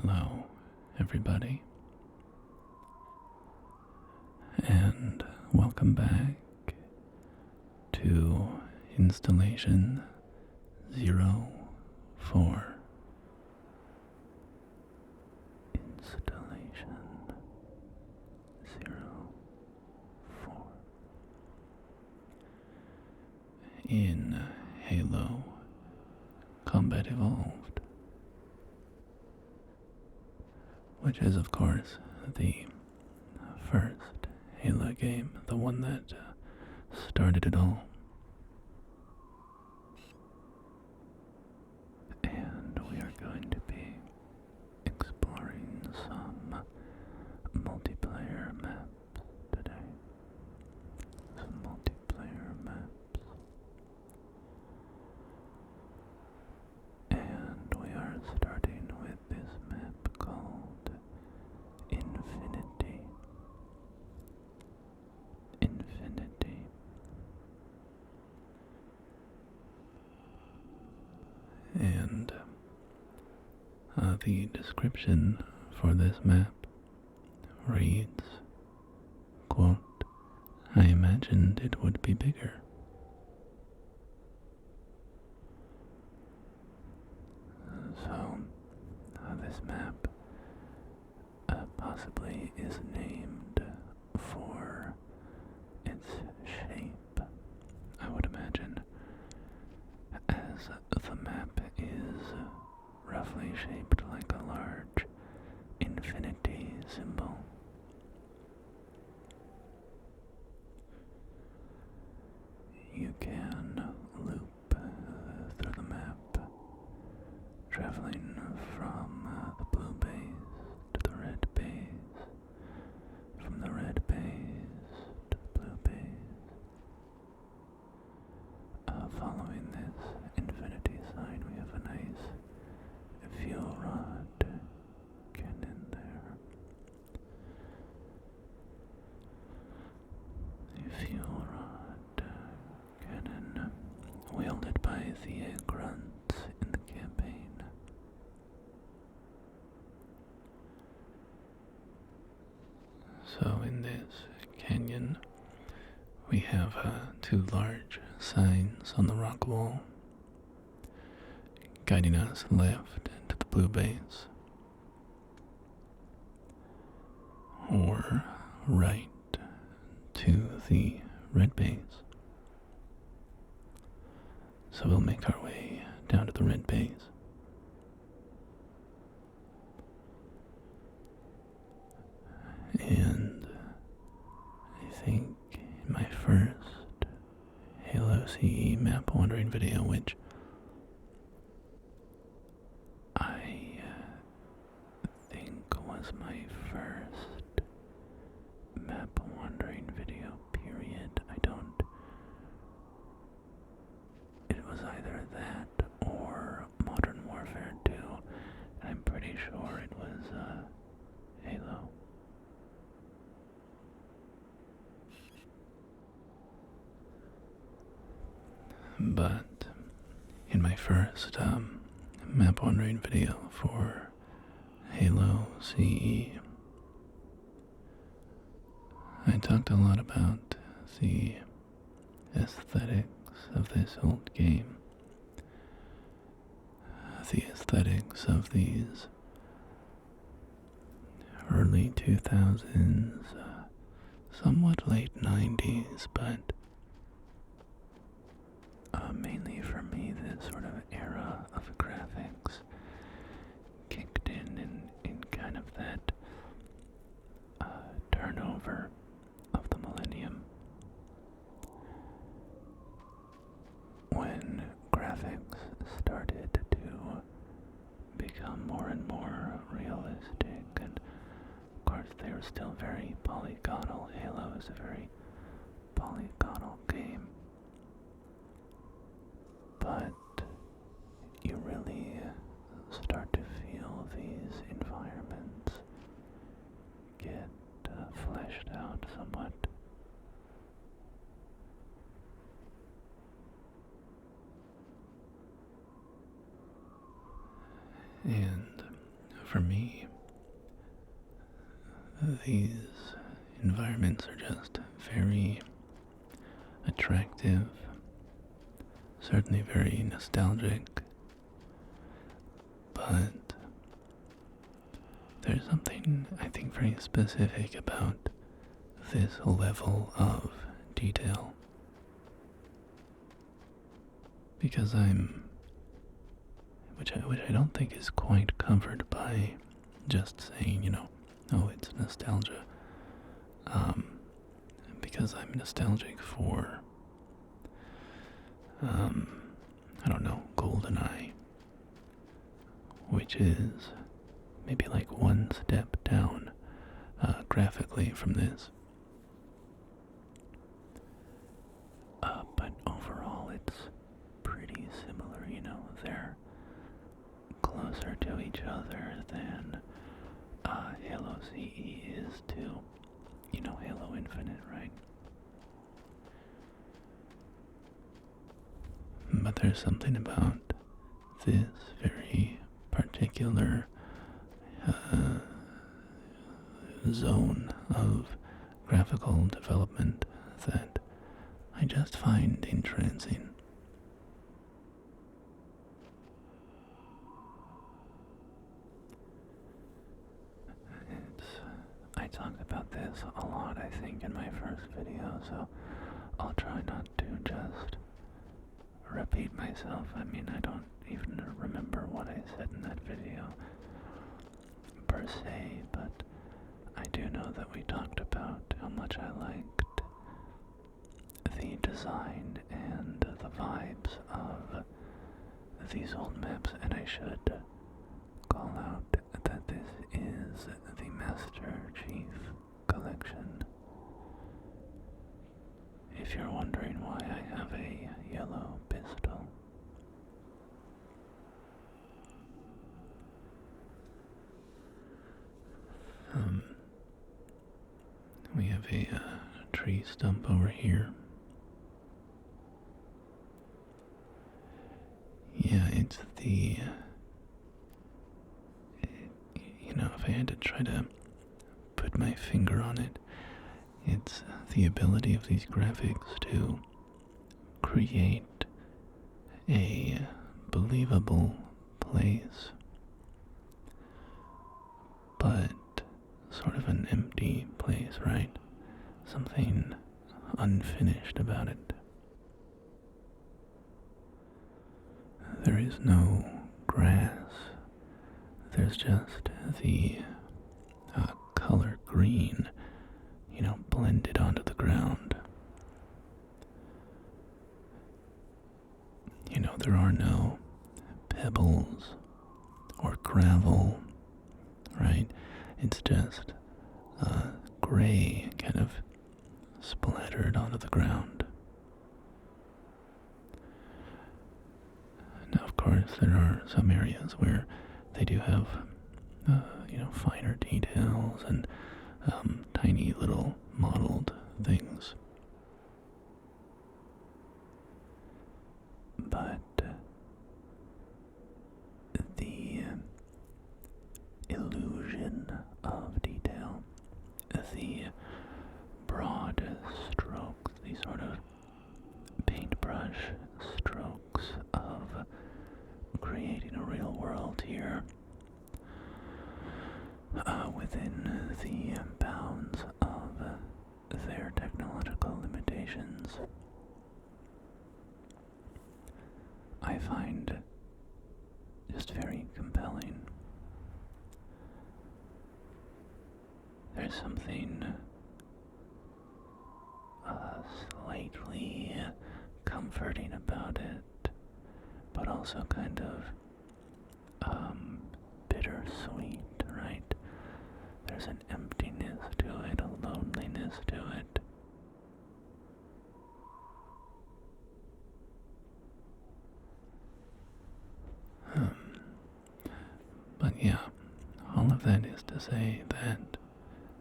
Hello, everybody, and welcome back to Installation 04. Installation 04. In Halo Combat Evolved, which is, of course, the first Halo game, the one that started it all. And we are going to be exploring some multiplayer maps today. Some multiplayer maps. And we are starting with this map called Infinity. Infinity. And the description for this map reads, quote, "I imagined it would be bigger." So, this map possibly is named for its shape, I would imagine, as the map is roughly shaped like a large infinity symbol. You can loop through the map, traveling from the blue base to the red base, from the red base to the blue base. Following this infinity sign, we have a nice fuel rod cannon there. A fuel rod cannon wielded by the grunts in the campaign. So in this canyon, we have two large signs on the rock wall, guiding us left to the blue base, or right to the red base. So we'll make our way down to the red base. And I think in my first Halo CE map wandering video, which I think was my first map wandering video, period. It was either that or Modern Warfare 2, and I'm pretty sure it was Halo. But in my first map wandering video for Halo CE, I talked a lot about the aesthetics of this old game, the aesthetics of these early 2000s, somewhat late 90s, but mainly for me, this sort of era of graphics kicked in kind of that turnover of the millennium, when graphics started to become more and more realistic, and of course they were still very polygonal. Halo is a very polygonal game, but you really start to feel these environments get fleshed out somewhat. And for me, these environments are just very attractive, certainly very nostalgic, but there's something I think very specific about this level of detail. Because which I don't think is quite covered by just saying, oh, it's nostalgia. Because I'm nostalgic for, I don't know, GoldenEye, which is maybe like one step down graphically from this. But overall, it's pretty similar, they're closer to each other than Halo CE is to, Halo Infinite, right? But there's something about this very particular zone of graphical development that I just find entrancing. I talked about this a lot, I think, in my first video, so I'll try not to just repeat myself. I mean, I don't even remember what I said in that video per se, but I do know that we talked about how much I liked the design and the vibes of these old maps, and I should call out that this is the Master Chief Collection. If you're wondering why I have a yellow pistol. We have a tree stump over here. Yeah, it's the, if I had to try to put my finger on it, it's the ability of these graphics to create a believable place, but sort of an empty place, right? Something unfinished about it. There is no grass. There's just the color green, blended onto the ground. There are no pebbles or gravel, right? It's just gray kind of splattered onto the ground. Now, of course, there are some areas where they do have, finer details and tiny little modeled things. But the illusion of detail, the broad strokes, the sort of paintbrush strokes of creating a real world here within the bounds of their technological limitations, I find just very compelling. There's something slightly comforting about it, but also kind of bittersweet, right? There's an emptiness to it, a loneliness to it. But yeah, all of that is to say that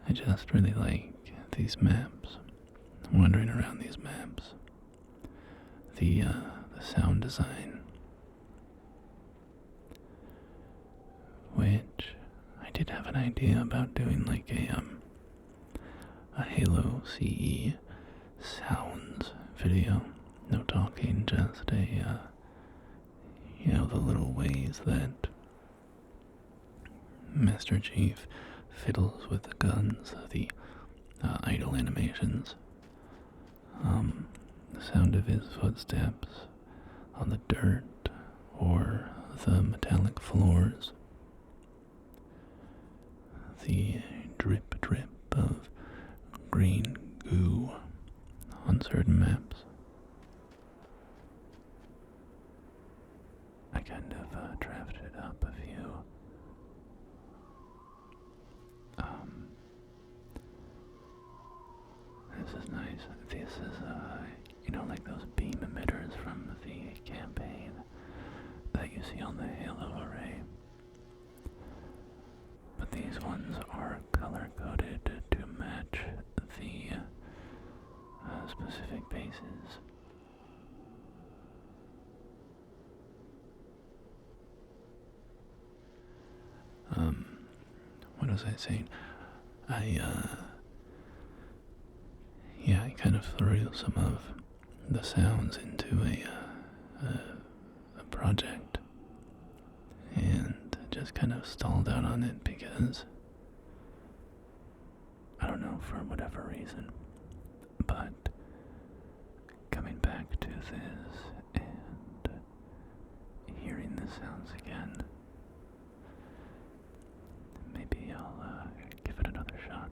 I just really like these maps, wandering around these maps, the sound design, which did have an idea about doing like a Halo CE sounds video. No talking, just the little ways that Master Chief fiddles with the guns, the idle animations, the sound of his footsteps on the dirt or the metallic floors, the drip drip of green goo on certain maps. I kind of drafted up a few this is nice. This is like those beam emitters from the campaign that you see on the Halo array. But these ones are color-coded to match the specific bases. What was I saying? I kind of threw some of the sounds into a project and just kind of stalled out on it because I don't know, for whatever reason, but coming back to this and hearing the sounds again, maybe I'll give it another shot.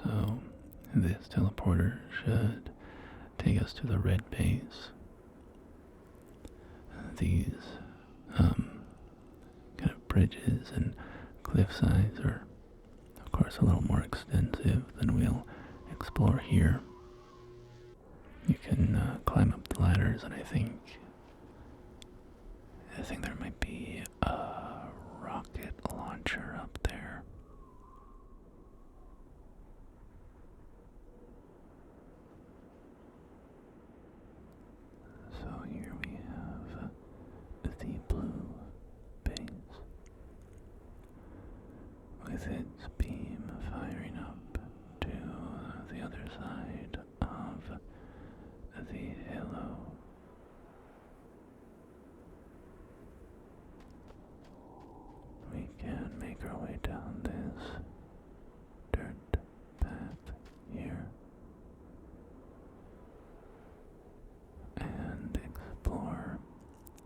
So, this teleporter should take us to the red base. These kind of bridges and cliff sides are, of course, a little more extensive than we'll explore here. You can climb up the ladders, and I think there might be a rocket launcher up there. So here we have the blue base with its beam firing up to the other side of the Halo. We can make our way down this dirt path here and explore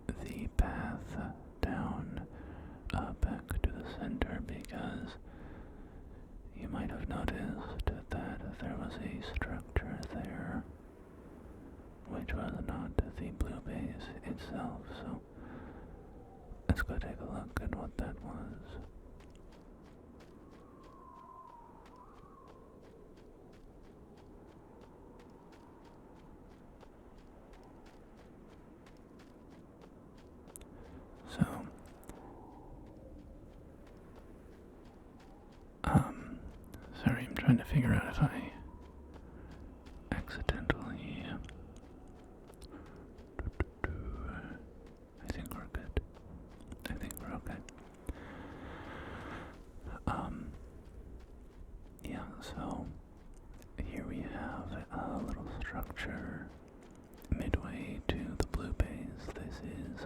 the path down back to the center, because you might have noticed that there was a structure there which was not the blue base itself, so let's go take a look at what that was. So, sorry, I'm trying to figure out if I accidentally, I think we're good. I think we're okay. Yeah, so here we have a little structure midway to the blue base. This is,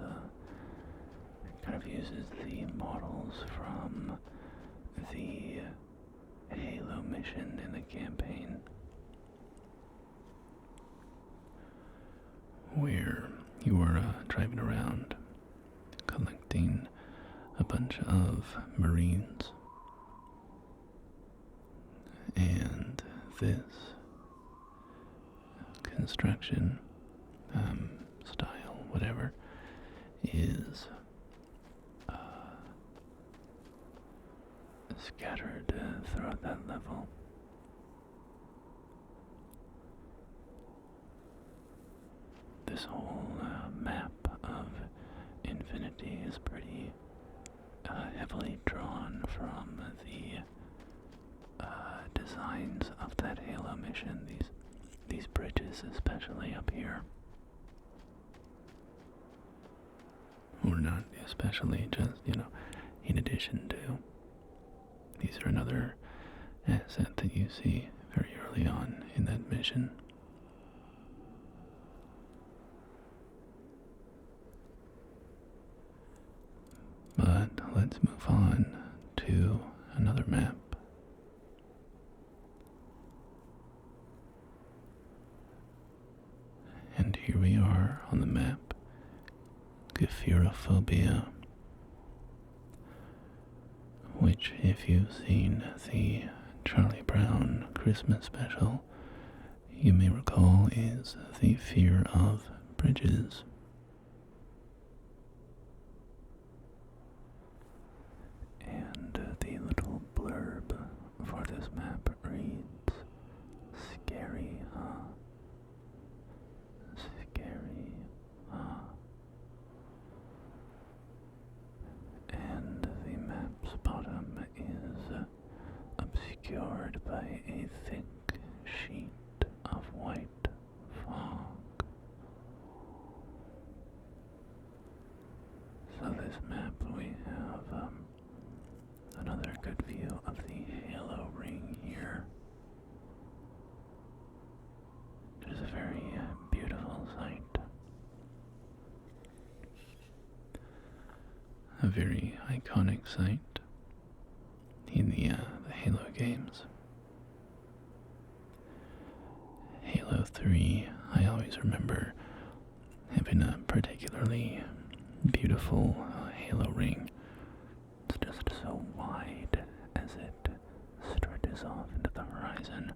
kind of uses the models from the Halo mission in the campaign, where you were driving around collecting a bunch of Marines, and this construction style, whatever, is scattered throughout that level. This whole map of Infinity is pretty heavily drawn from the designs of that Halo mission. These bridges, especially up here. or not especially, just, in addition to. These are another asset that you see very early on in that mission. But let's move on to another map. And here we are on the map, Geophobia, which, if you've seen the Charlie Brown Christmas special, you may recall is the fear of bridges. And the little blurb for this map reads, "Scary, huh? Scary, huh?" And the map's bottom is obscured by a thick sheet of white fog. So this map we have another good view of the halo ring here. It is a very beautiful sight. A very iconic sight in the Halo games. Halo 3, I always remember having a particularly beautiful halo ring. It's just so wide as it stretches off into the horizon.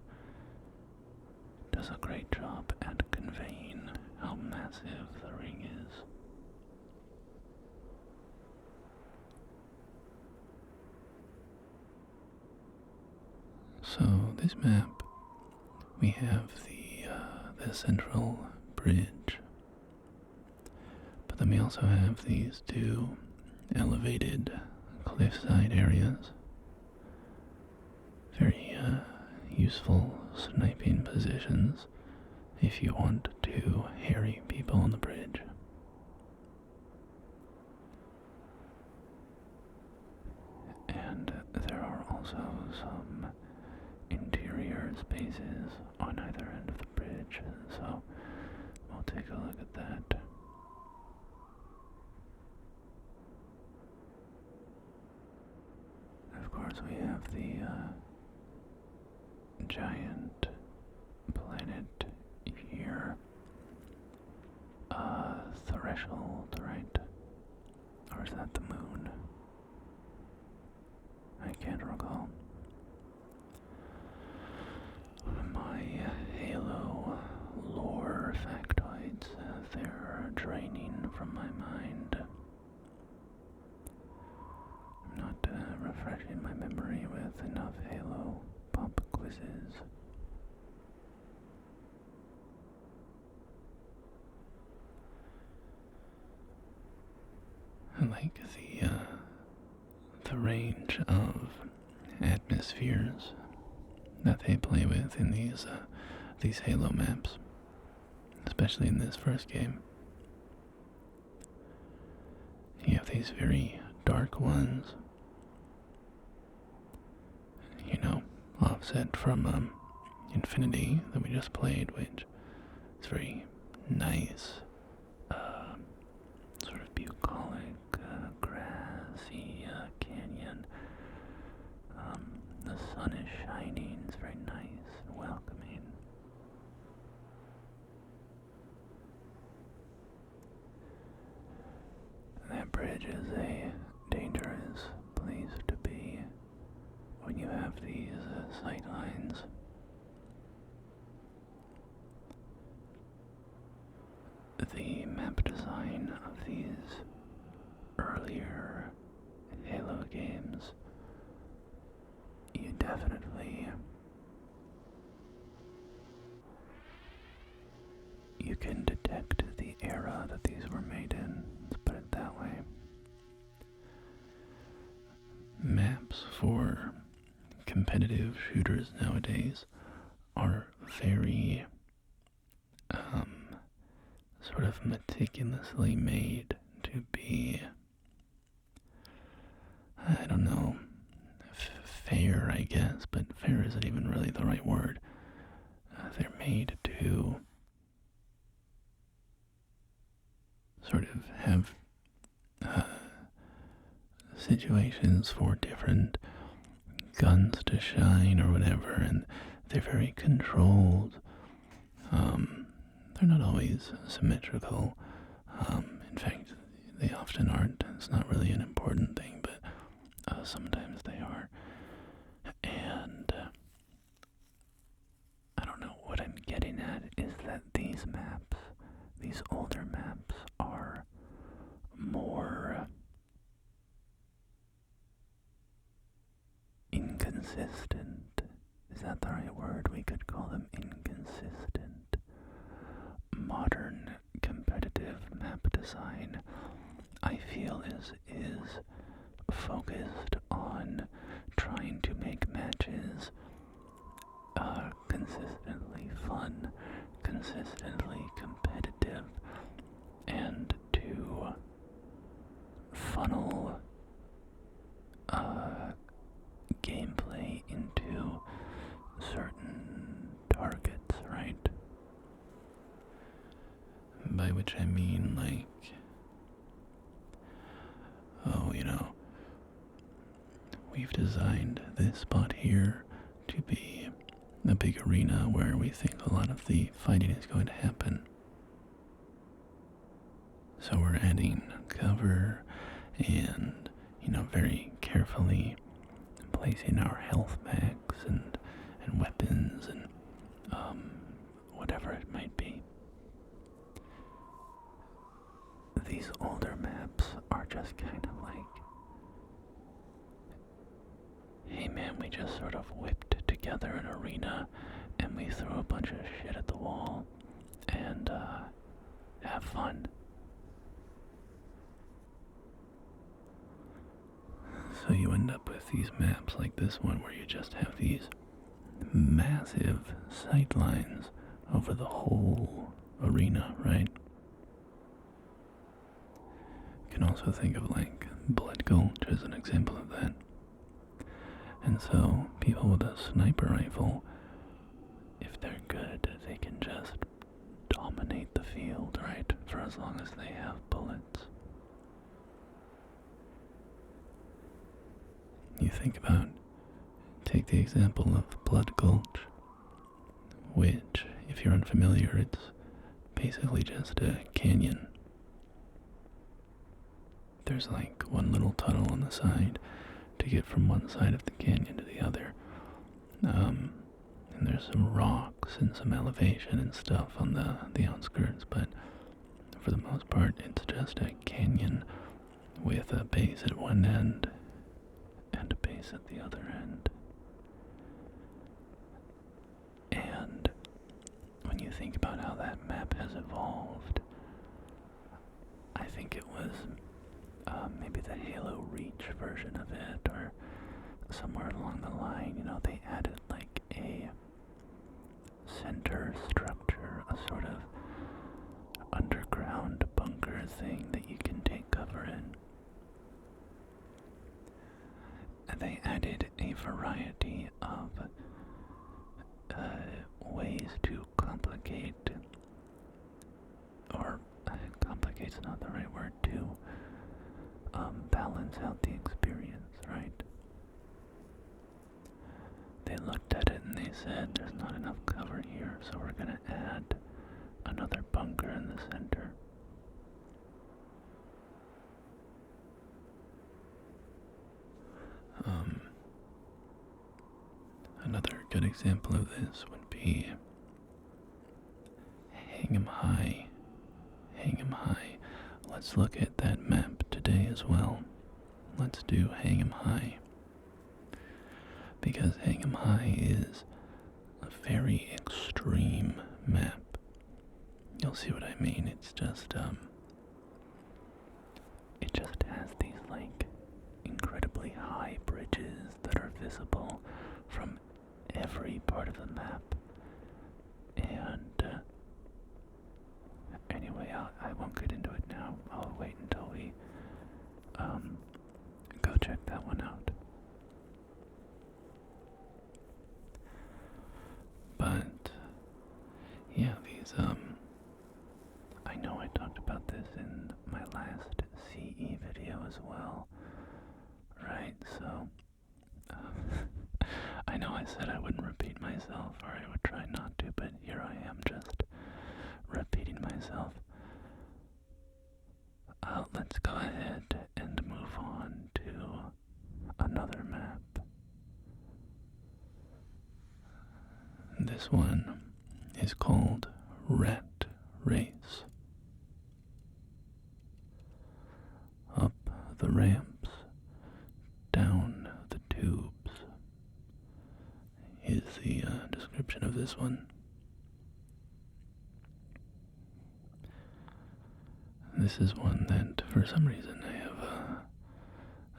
It does a great job at conveying how massive the ring is. So this map, we have the central bridge, but then we also have these two elevated cliffside areas. Very useful sniping positions if you want to harry people on the bridge. And there are also some interior spaces on either end of the bridge, so we'll take a look at that. Of course, we have the giant planet here, Threshold, right? Or is that the moon? I can't recall. My Halo lore factoids, they're draining from my mind. I'm not refreshing my memory with enough Halo pop quizzes. I like the range of atmospheres that they play with in these Halo maps, especially in this first game. You have these very dark ones, offset from Infinity that we just played, which is very nice, sort of bucolic, grassy canyon. The sun is shining, it's very nice and welcoming. That bridge is a dangerous place to be when you have these sight lines. The map design of these earlier Halo games, you can detect the era that these were made in, let's put it that way. Maps for competitive shooters nowadays are very sort of meticulously made to be, I don't know, fair, I guess, but fair isn't even really the right word. They're made to sort of have situations for different guns to shine or whatever, and they're very controlled. They're not always symmetrical. In fact, they often aren't. It's not really an important thing, but sometimes they are. And I don't know, what I'm getting at is that these maps, these older maps, are more inconsistent. Is that the right word? We could call them inconsistent. Modern competitive map design, I feel, is focused on trying to make matches consistently fun, consistently competitive, and to funnel gameplay into certain targets, right? By which I mean, like, oh, we've designed this spot here to be a big arena where we think a lot of the fighting is going to happen. So we're adding cover and, very carefully placing our health packs and weapons and whatever it might be. These older maps are just kind of like, hey man, we just sort of whipped together an arena and we threw a bunch of shit at the wall and have fun. So you end up with these maps like this one where you just have these massive sight lines over the whole arena, right? You can also think of like Blood Gulch as an example of that. And so people with a sniper rifle, if they're good, they can just dominate the field, right? For as long as they have bullets. You think about, take the example of Blood Gulch, which, if you're unfamiliar, it's basically just a canyon. There's like one little tunnel on the side to get from one side of the canyon to the other. And there's some rocks and some elevation and stuff on the outskirts, but for the most part, it's just a canyon with a base at one end and a base at the other end. And when you think about how that map has evolved, I think it was maybe the Halo Reach version of it, or somewhere along the line, they added like a center structure, a sort of underground bunker thing that you can take cover in. And they added a variety of ways to complicate, or complicate's not the right word, to balance out the experience, right? They looked at it and they said, there's not enough cover here, so we're going to add another bunker in the center. Another good example of this would be Hang 'em High. Hang 'em High. Let's look at that map today as well. Let's do Hang 'em High. Because Hang 'em High is a very extreme map. You'll see what I mean. It's just, it just has these, like, incredibly high bridges that are visible from every part of the map. And, anyway, I won't get into it now. I'll wait until we I know I talked about this in my last CE video as well, right? So, I know I said I wouldn't repeat myself, or I would try not to, but here I am just repeating myself. Let's go ahead and move on to another map. This one is called Rat Race. Up the ramps, down the tubes is the description of this one. This is one that, for some reason,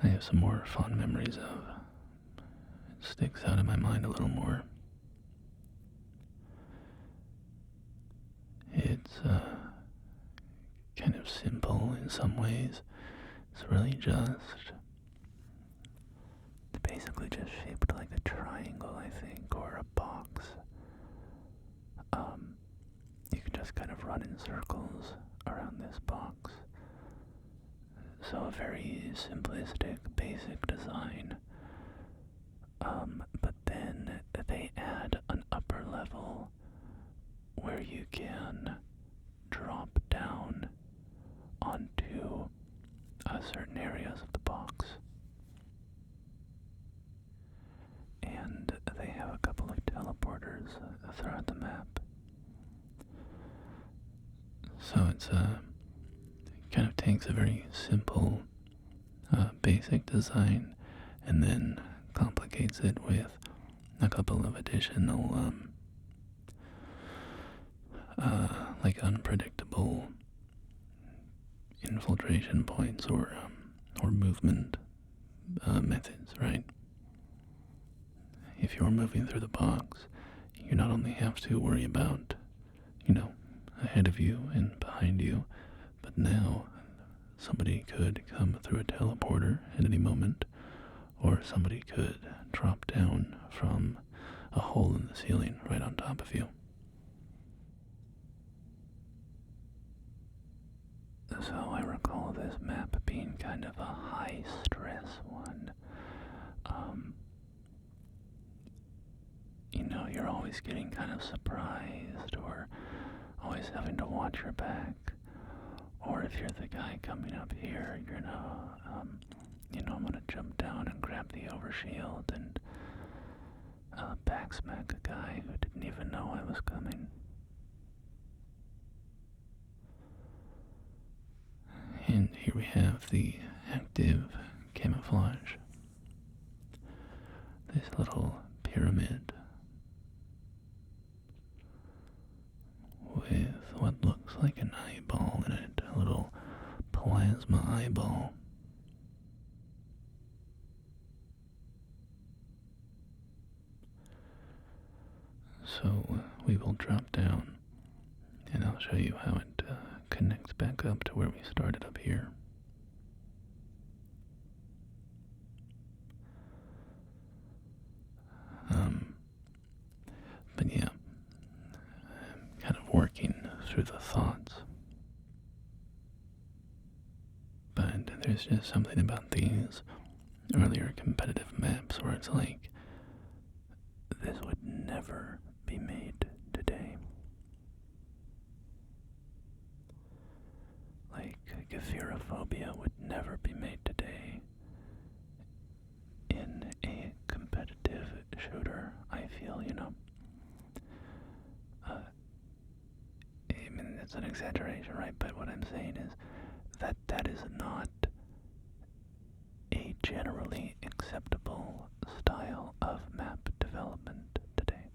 I have some more fond memories of. It sticks out in my mind a little more. It's kind of simple in some ways. It's really basically just shaped like a triangle, I think, or a box. You can just kind of run in circles around this box. So a very simplistic, basic design. But then they add an upper level where you can drop down onto certain areas of the box. And they have a couple of teleporters throughout the map. So it's kind of takes a very simple, basic design and then complicates it with a couple of additional, like unpredictable infiltration points or movement methods, right? If you're moving through the box, you not only have to worry about, ahead of you and behind you, but now somebody could come through a teleporter at any moment, or somebody could drop down from a hole in the ceiling right on top of you. So I recall this map being kind of a high-stress one. You're always getting kind of surprised, or always having to watch your back. Or if you're the guy coming up here, I'm gonna jump down and grab the overshield and backsmack a guy who didn't even know I was coming. And here we have the active camouflage. This little pyramid with what looks like an eyeball in it, a little plasma eyeball. So we will drop down and I'll show you how it connects back up to where we started up here. But yeah, I'm kind of working through the thoughts. But there's just something about these earlier competitive maps where it's like, this would never be made today. Like, Geophobia would never be made today in a competitive shooter, I feel, I mean, it's an exaggeration, right? But what I'm saying is that is not a generally acceptable style of map development today.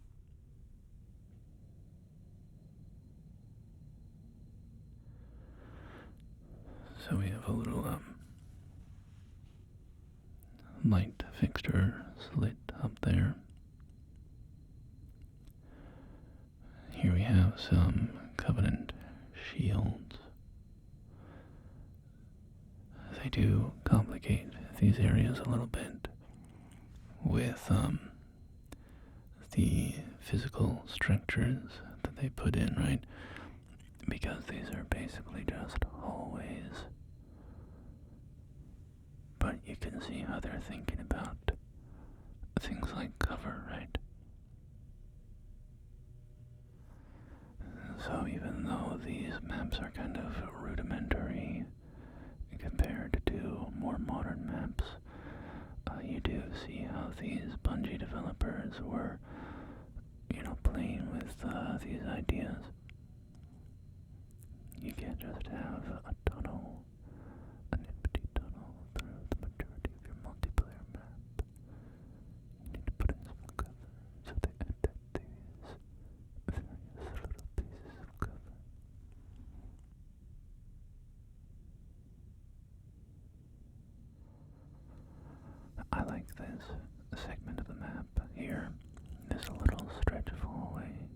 So we have a little light fixture slit up there. Here we have some Covenant shields. They do complicate these areas a little bit with the physical structures that they put in, right? Because these are basically just hallways. But you can see how they're thinking about things like cover, right? So even though these maps are kind of rudimentary compared to more modern maps, you do see how these Bungie developers were, playing with these ideas. You can't just have a tunnel, an empty tunnel through the majority of your multiplayer map. You need to put in some cover, so they added these various little pieces of cover. I like this segment of the map here, this little stretch of hallway.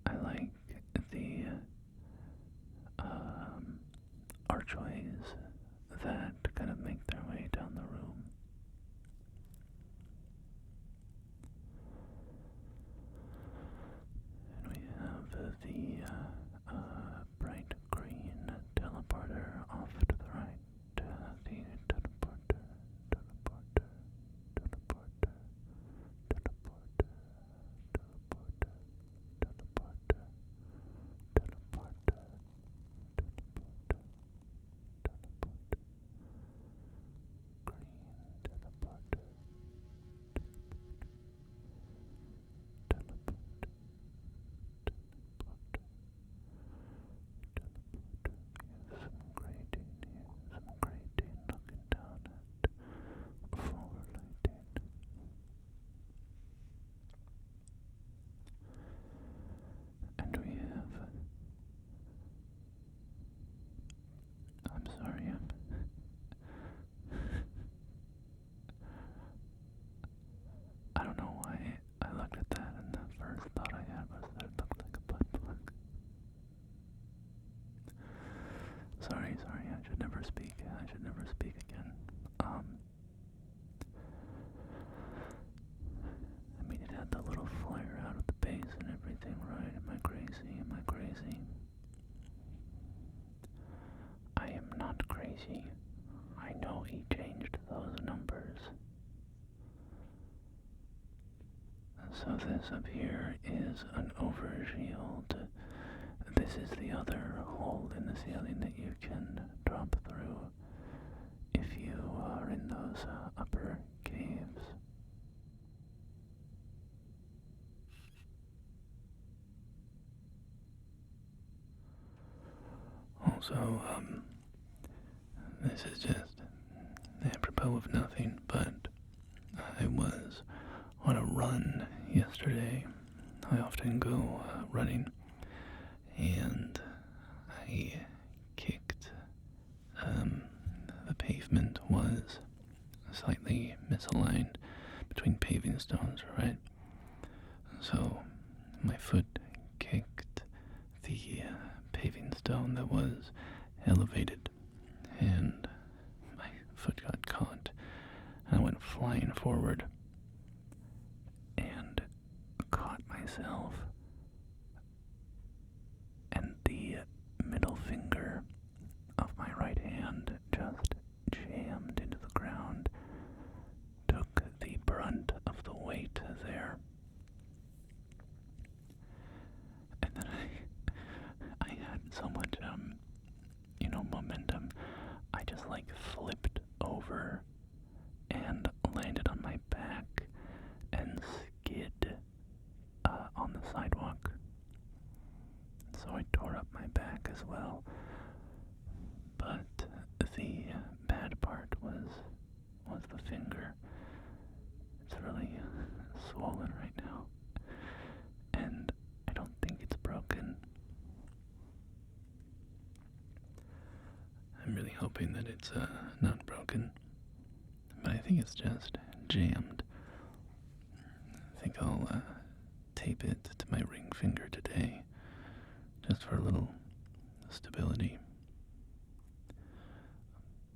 I like the archways that kind of make their way down the room. And we have the bright green teleporter off to the right. The teleporter, teleporter, teleporter, teleporter, teleporter, teleporter, teleporter, teleporter, teleporter, green teleporter, teleporter, teleporter. We have some grating here, some grating looking down at floor lighting. And we have, I'm sorry, I don't know why I looked at that and the first thought I had was that it looked like a butt plug. Sorry, I should never speak. I should never speak again. I mean, it had the little flare out at the base and everything, right? Am I crazy? Am I crazy? I am not crazy. I know he changed those numbers. So this up here is an overshield. This is the other hole in the ceiling that you can drop through if you are in those upper caves. Also, this is just apropos of nothing, but I was on a run yesterday. I often go running, and I kicked, the pavement was slightly misaligned between paving stones, right? So my foot kicked the paving stone that was elevated, and my foot got caught, and I went flying forward and caught myself, and the middle finger of my right hand just jammed into the ground, took the brunt of the weight there. And then I had so much, momentum, I just flipped over and landed on my back and skid on the sidewalk. So I tore up my back as well. But the bad part was the finger. It's really swollen right now, and I don't think it's broken. I'm really hoping that it's not broken, but I think it's just jammed. I think I'll tape it to my ring finger today, just for a little stability.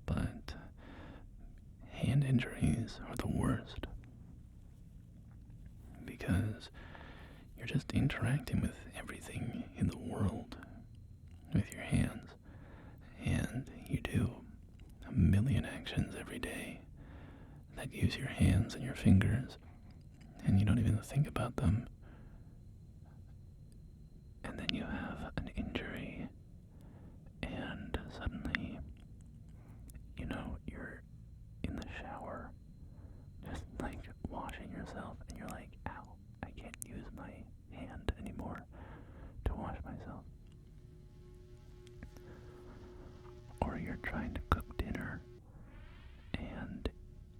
But hand injuries are the worst, because you're just interacting with everything in the world with your hands. And you do a million actions every day that use your hands and your fingers, and you don't even think about them. And then you have an injury, and suddenly, you're in the shower, just like washing yourself, and you're like, ow, I can't use my hand anymore to wash myself. Or you're trying to cook dinner, and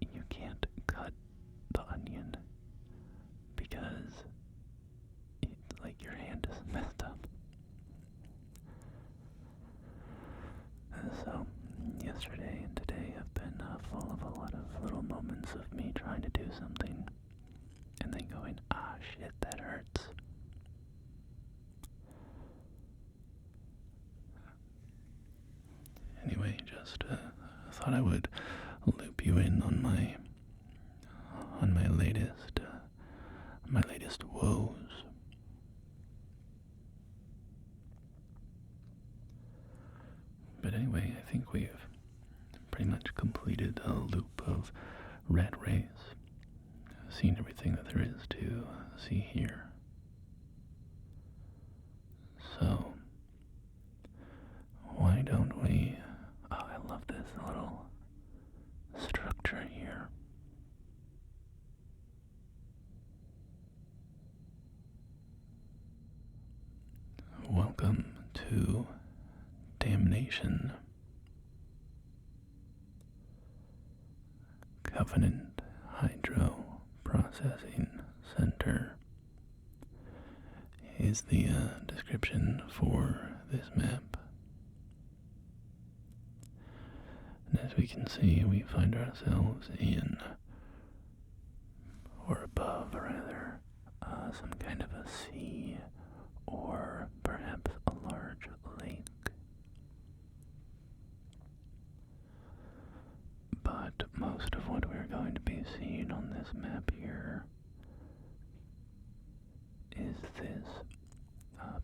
you can't cut the onion because your hand is messed up. So, yesterday and today have been full of a lot of little moments of me trying to do something and then going, shit, that hurts. Anyway, just thought I would loop you in on my latest woes. But anyway, I think we've pretty much completed a loop of rat race, seen everything that there is to see here. So, why don't we... I love this little structure here. Welcome to Damnation. Covenant Hydro Processing Center is the description for this map. And as we can see, we find ourselves in, or above rather, some kind of a sea, or perhaps a large lake. But most of what we're going to be seeing on this map here is this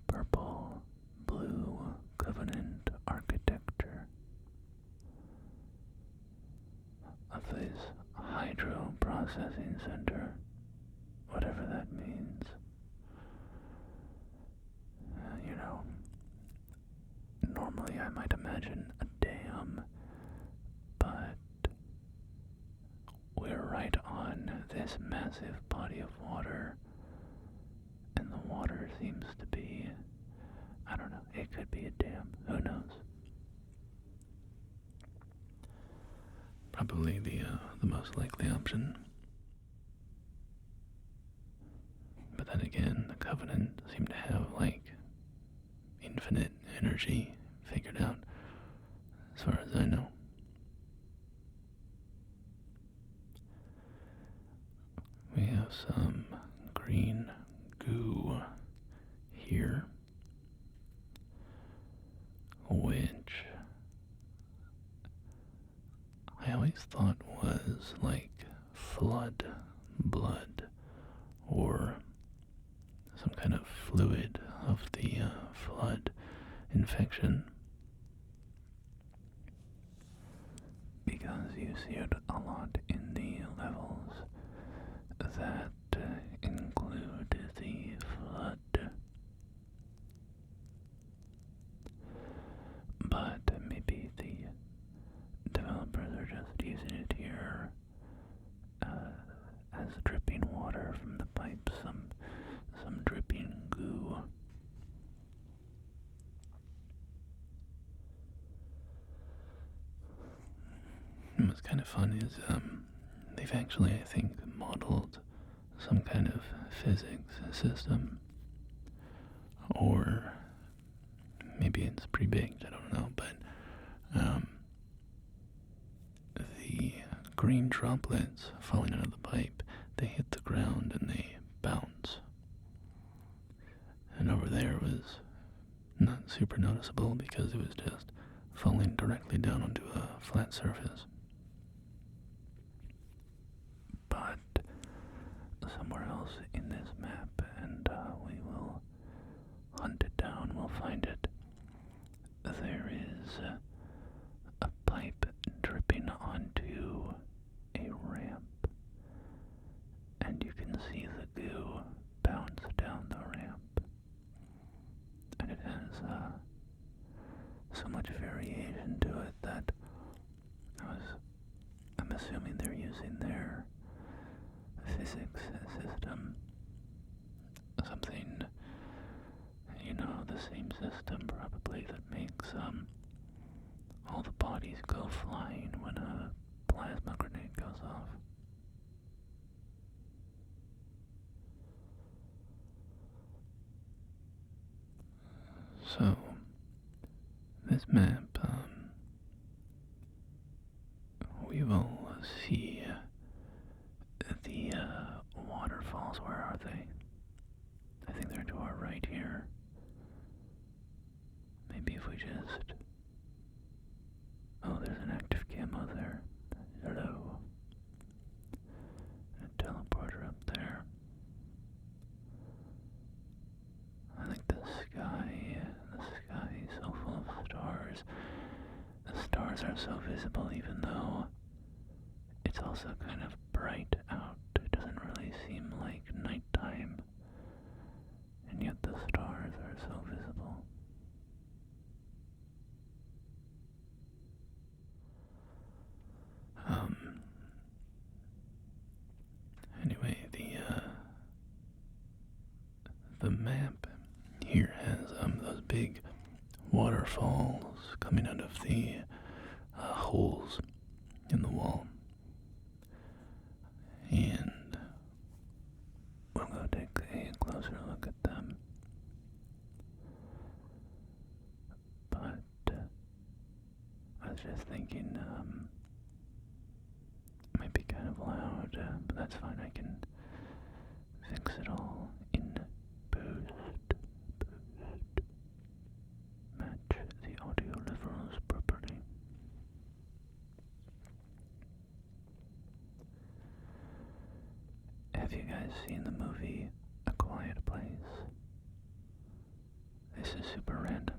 purple-blue Covenant architecture of this hydro processing center, whatever that means. Normally I might imagine a dam, but we're right on this massive body of water, and the water seems to be, I don't know, it could be a dam, who knows? Probably the most likely option. But then again, the Covenant seem to have, infinite energy figured out, as far as I know. We have some green goo here, which I always thought was flood blood, or some kind of fluid of the flood infection, because you see it a lot in the levels that include the flood. But maybe the developers are just using it here as dripping water from the pipes, some dripping goo. And what's kind of fun is they've actually, I think, modeled some kind of physics system, or maybe it's pre-baked, I don't know, but the green droplets falling out of the pipe, they hit the ground and they bounce. And over there was not super noticeable because it was just falling directly down onto a flat surface. But somewhere else in this map, and we so much variation to it that I'm assuming they're using their physics system, something, the same system probably that makes all the bodies go flying when a plasma grenade goes off. So, this map, we will see the waterfalls. Where are they? I think they're to our right here. Maybe if we just... Oh, there's an active camo there. Hello. A teleporter up there. I like the sky. The sky is so full of stars. The stars are so visible even though it's also kind of bright out. It doesn't really seem like nighttime. And yet the stars are so visible. Anyway, the map here has those big waterfalls coming out of the holes in the wall, and we'll go take a closer look at them. But I was just thinking, it might be kind of loud, but that's fine. I can fix it all in post. Match the audio levels properly. Have you guys seen the movie A Quiet Place? This is super random.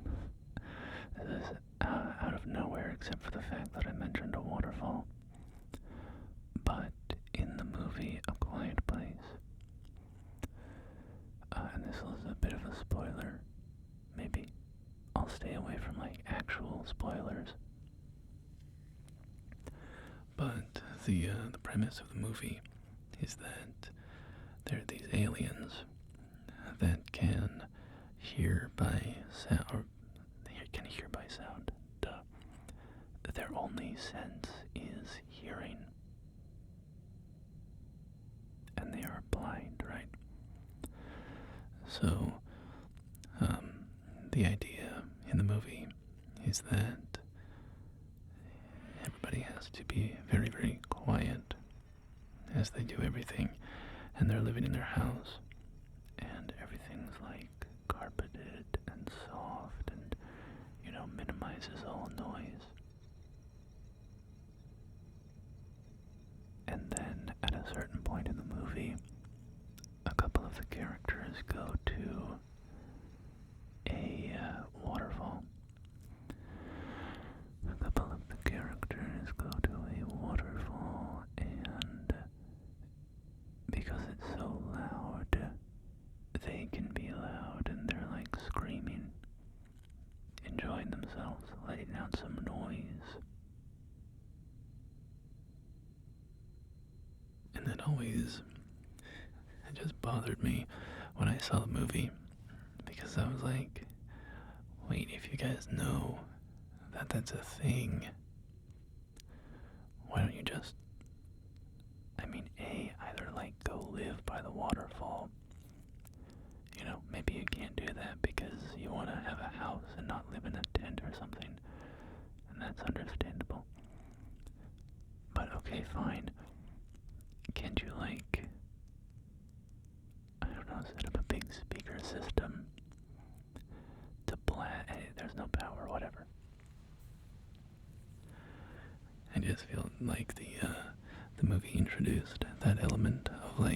This is out of nowhere except for the fact that I mentioned a waterfall. But in the movie A Quiet Place, and this is a bit of a spoiler, maybe I'll stay away from actual spoilers. But the premise of the movie is that there are these aliens that can hear by sound, or they can hear by sound. Duh. Their only sense is hearing. And they are blind, right? So, the idea in the movie is that everybody has to be very, very quiet as they do everything, and they're living in their house, and everything's carpeted and soft and, minimizes all noise. And then at a certain point in the movie, a couple of the characters go to a waterfall. A couple of the characters go to a waterfall, and because it's so loud, they can be loud, and they're screaming, enjoying themselves, letting out some noise. And that always, it just bothered me when I saw the movie, because I was like, wait, if you guys know that that's a thing, why don't you just, either go live by the waterfall. Maybe you can't do that because you want to have a house and not live in a tent or something, and that's understandable. But okay, fine. Can't you I don't know, set up a big speaker system to blast? Hey, there's no power, whatever. I just feel like the movie introduced that element of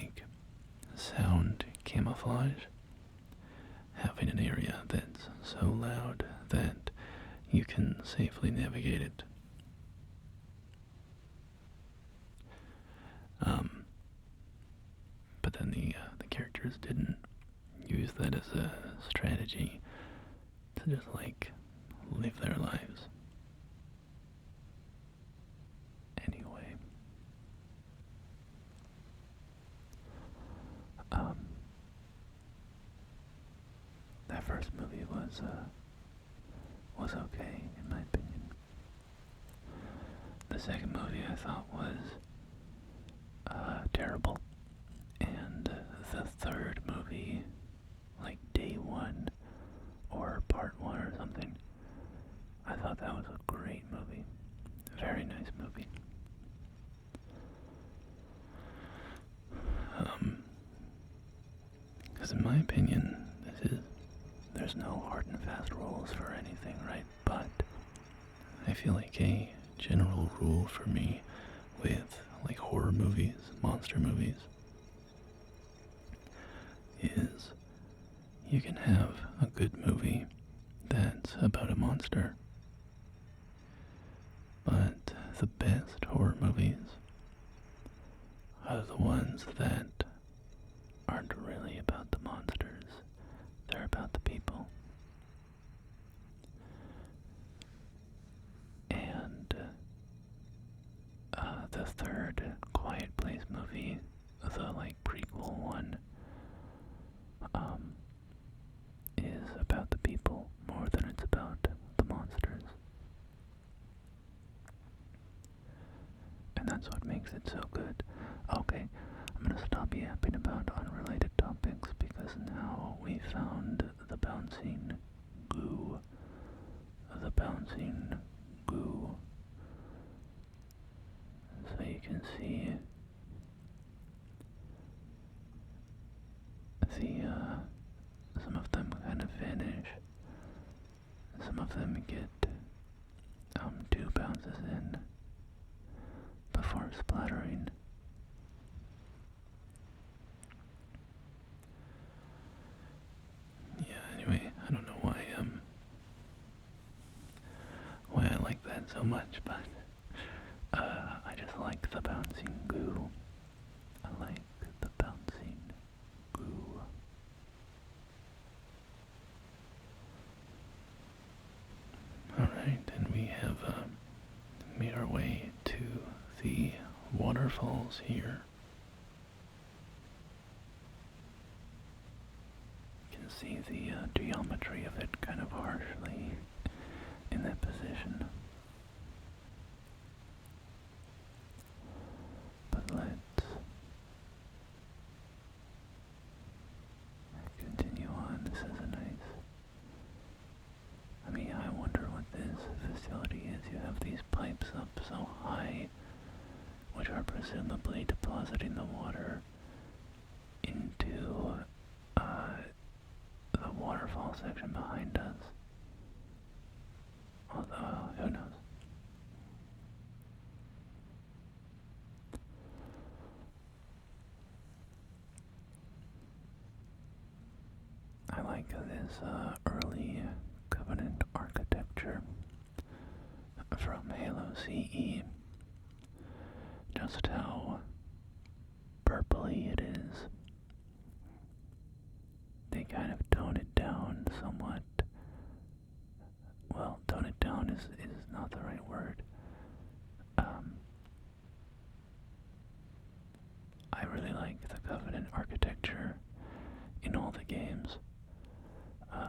sound camouflage, having an area that's so loud that you can safely navigate it. But then the characters didn't use that as a strategy to just live their lives. Anyway, that first movie was okay, in my opinion. The second movie I thought was terrible, and the third movie, like Day One or Part One or something, I thought that was a great movie. Very nice movie. Because in my opinion, there's no hard and fast rules for anything, right? But I feel like a general rule for me with like horror movies, monster movies, is you can have a good movie that's about a monster, but the best horror movies are the ones that aren't really about the monsters. They're about the people. And the third Quiet Place movie, the like prequel one, is about the people more than it's about the monsters. And that's what makes it so good. Okay, I'm gonna stop yapping about unrelated topics because now we found the bouncing goo. The bouncing goo. So you can see some of them kind of vanish. Some of them get 2 bounces in before splattering. Yeah, anyway, I don't know why I like that so much, but I just like the bouncing goo. I like the bouncing goo. Alright, and we have made our way to the waterfalls here. You can see the geometry of it kind of harshly in that position. But let's continue on. This is a nice... I mean, I wonder what this facility is. You have these pipes up so high, which are presumably depositing the water into the waterfall section behind us. Although, who knows? I like this early Covenant architecture from Halo CE. Just how purpley it is. They kind of tone it down somewhat. Well, tone it down is not the right word. I really like the Covenant architecture in all the games.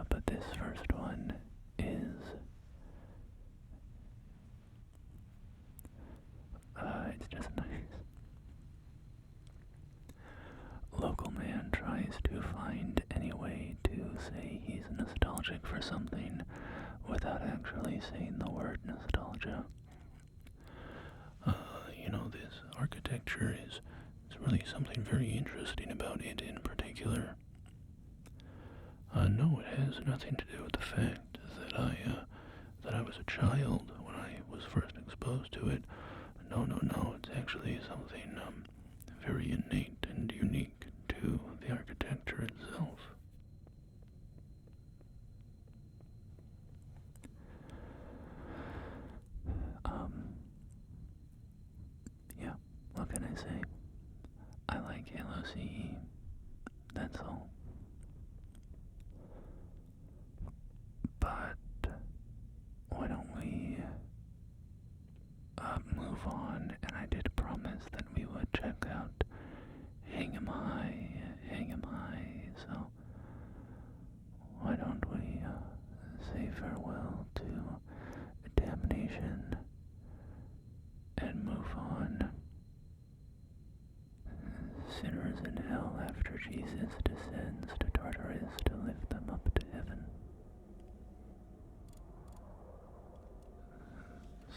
But this first one is it's just nice. Local man tries to find any way to say he's nostalgic for something without actually saying the word nostalgia. This architecture is really something very interesting about it in particular. No, it has nothing to do with the fact that I was a child when I was first exposed to it. No, it's actually something very innate and unique to the architecture itself. Yeah, what can I say? I like Halo CE, that's all. But Jesus descends to Tartarus to lift them up to heaven.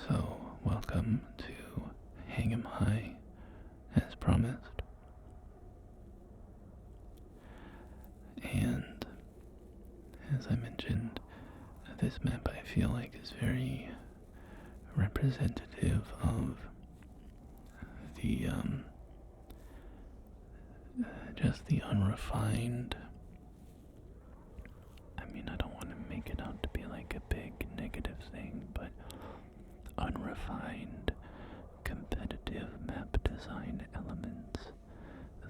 So, welcome to Hang 'em High, as promised. And, as I mentioned, this map I feel like is very representative of the, just the unrefined. I mean, I don't want to make it out to be like a big negative thing, but unrefined, competitive map design elements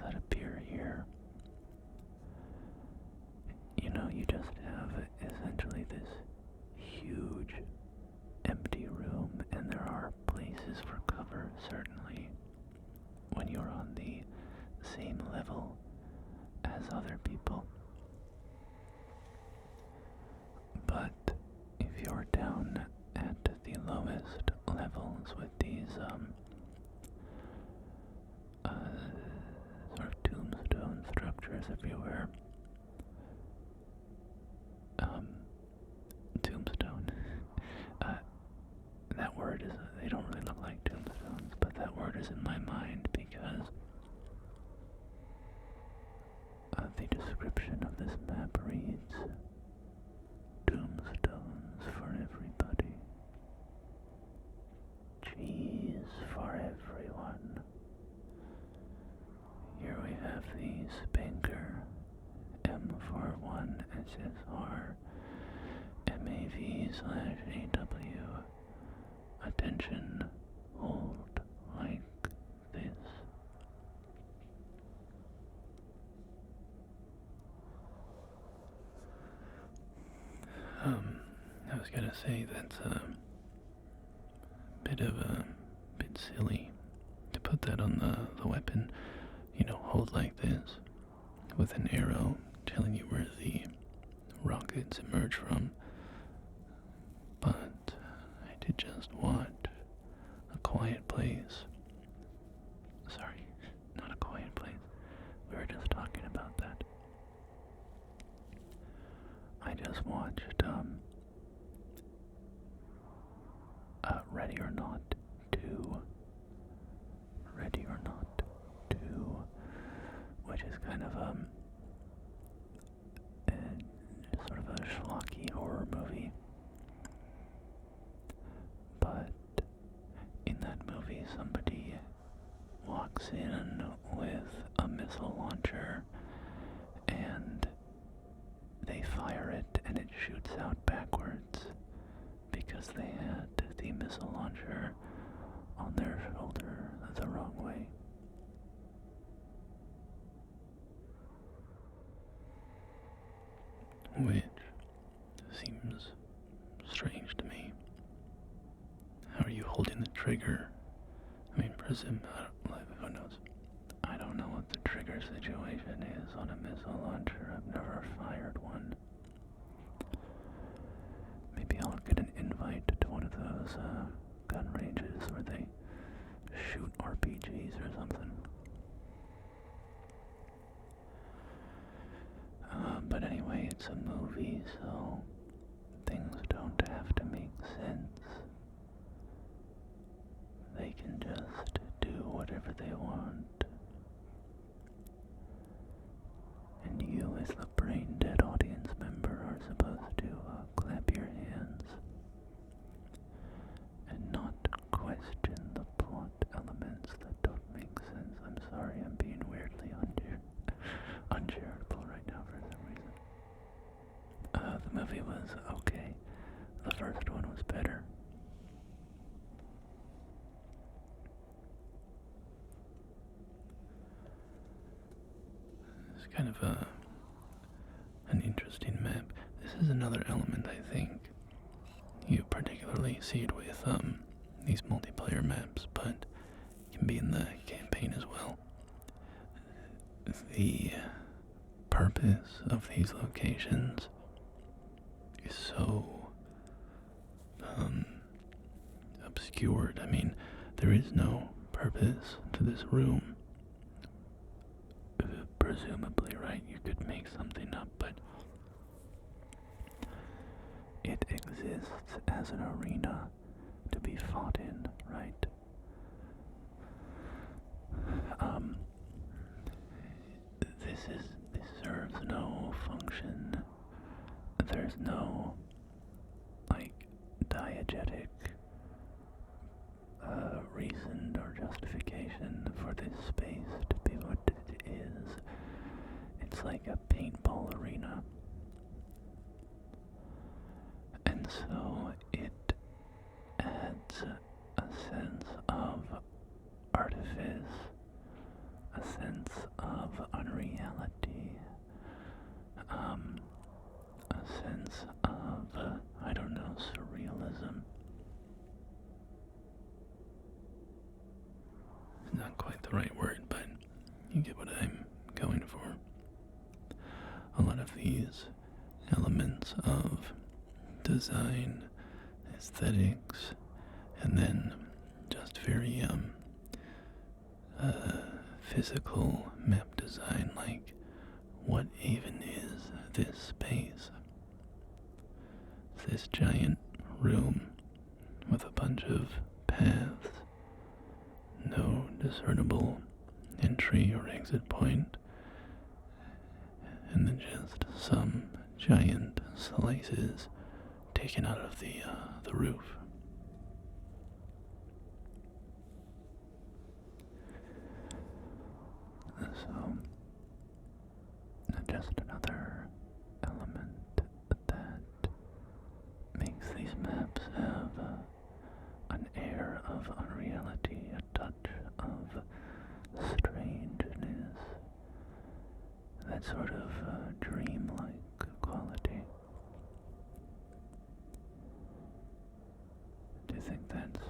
that appear here. You know, you just have essentially this huge empty room, and there are places for cover, certainly, when you're on the same level as other people. But if you're down at the lowest levels with these sort of tombstone structures everywhere, tombstone, that word is, they don't really look like tombstones, but that word is in my mind because the description of this map reads, tombstones for everybody, cheese for everyone. Here we have the Spanker M41 SSR MAV/AW. Attention, hold like this. I was gonna say that's a bit silly to put that on the weapon. You know, hold like this with an arrow telling you where the rockets emerge from. But I did just watch A Quiet Place. Sorry, not A Quiet Place. We were just talking about that. I just watched Ready or Not 2. Ready or Not 2, which is kind of sort of a schlocky horror movie. But in that movie, somebody walks in with a missile launcher and they fire it and it shoots out backwards because they had the missile launcher on their shoulder the wrong way. Which seems strange to me. How are you holding the trigger? I mean, who knows? I don't know what the trigger situation is on a missile launcher. I've never fired one. Maybe I'll get an invite to one of those gun ranges where they shoot RPGs or something. But anyway, it's a movie, so things don't have to make sense. They can just do whatever they want. And you, as the brain-dead audience member, are supposed to clap your hands and not question the plot elements that don't make sense. I'm sorry, I'm being weirdly uncharitable right now for some reason. The movie was okay. The first one was better. It's kind of an interesting map. This is another element, I think. You particularly see it with these multiplayer maps, but it can be in the campaign as well. The purpose of these locations is so obscured. I mean, there is no purpose to this room. Presumably, it exists as an arena to be fought in, right? This serves no function. There's no, like, diegetic reason or justification for this space to be what it is. It's like a paintball arena. And so it adds a sense of artifice, a sense of unreality, a sense of, I don't know, surrealism. Not quite the right word, but you get what I'm going for. A lot of these elements of design, aesthetics, and then just very physical map design, like what even is this space? This giant room with a bunch of paths, no discernible entry or exit point, and then just some giant slices taken out of the roof. So, just another element that makes these maps have an air of unreality, a touch of strangeness, that sort of dreamlike quality. Do you think that's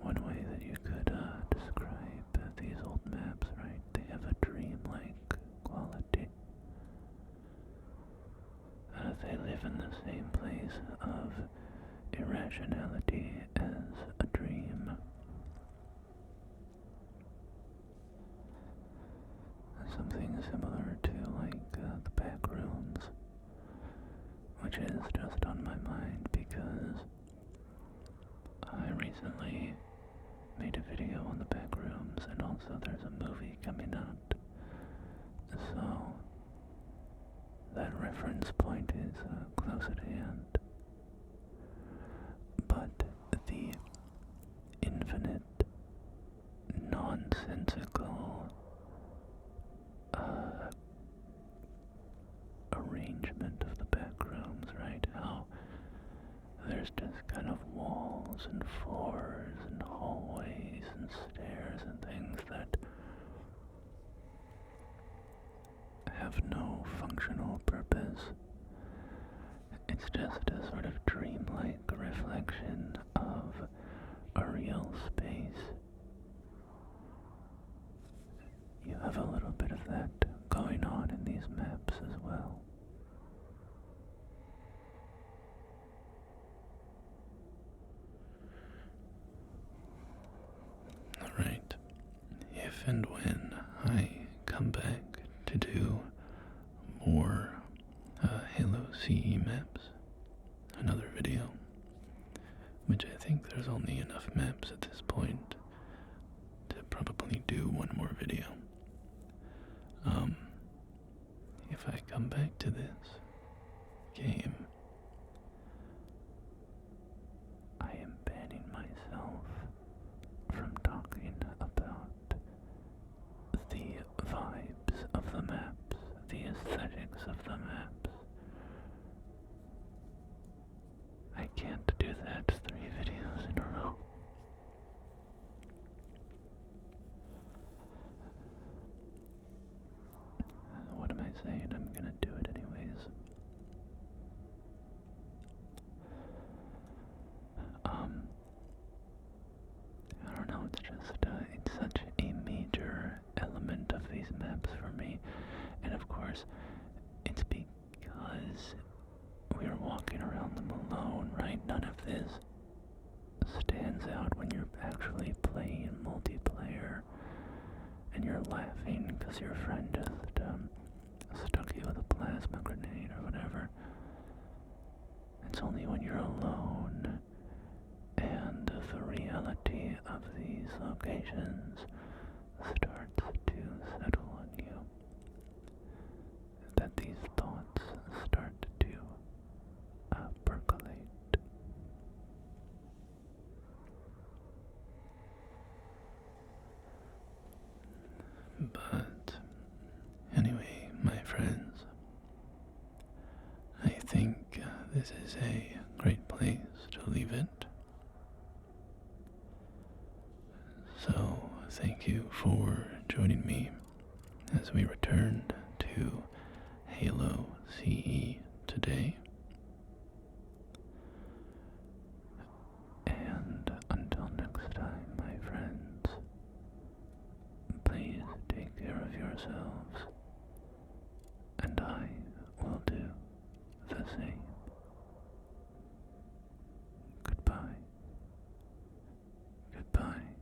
one way that you could describe these old maps, right? They have a dreamlike quality. They live in the same place of irrationality as a dream. Something similar to like the back rooms, which is just on my mind because I recently made a video on the back rooms, and also there's a movie coming out. So that reference point is close at hand. But the infinite, nonsensical arrangement of the back rooms, right? How there's just kind of walls and floors and hallways and stairs and things that have no functional purpose. It's just a sort of dreamlike reflection of a real space. You have a little bit of that going on in these maps as well. Alright, if and when I come back to do more Halo CE maps, another video, which I think there's only enough maps at this point to probably do one more video. If I come back to this game, I am banning myself from talking about the vibes of the maps, the aesthetics of the maps. I can't do that 3 videos in a row. What am I saying? I'm gonna do it anyways. I don't know, it's just, it's such a major element of these maps for me. And of course, it's because we're walking around them alone, right? None of this stands out when you're actually playing multiplayer and you're laughing because your friend just stuck you with a plasma grenade or whatever. it's only when you're alone and the reality of these locations starts to settle on you that these thoughts start to percolate. But anyway, my friends, I think this is a great place to leave it. So, thank you for joining me as we returned to Halo CE today. And until next time, my friends, please take care of yourselves, and I will do the same. Goodbye. Goodbye.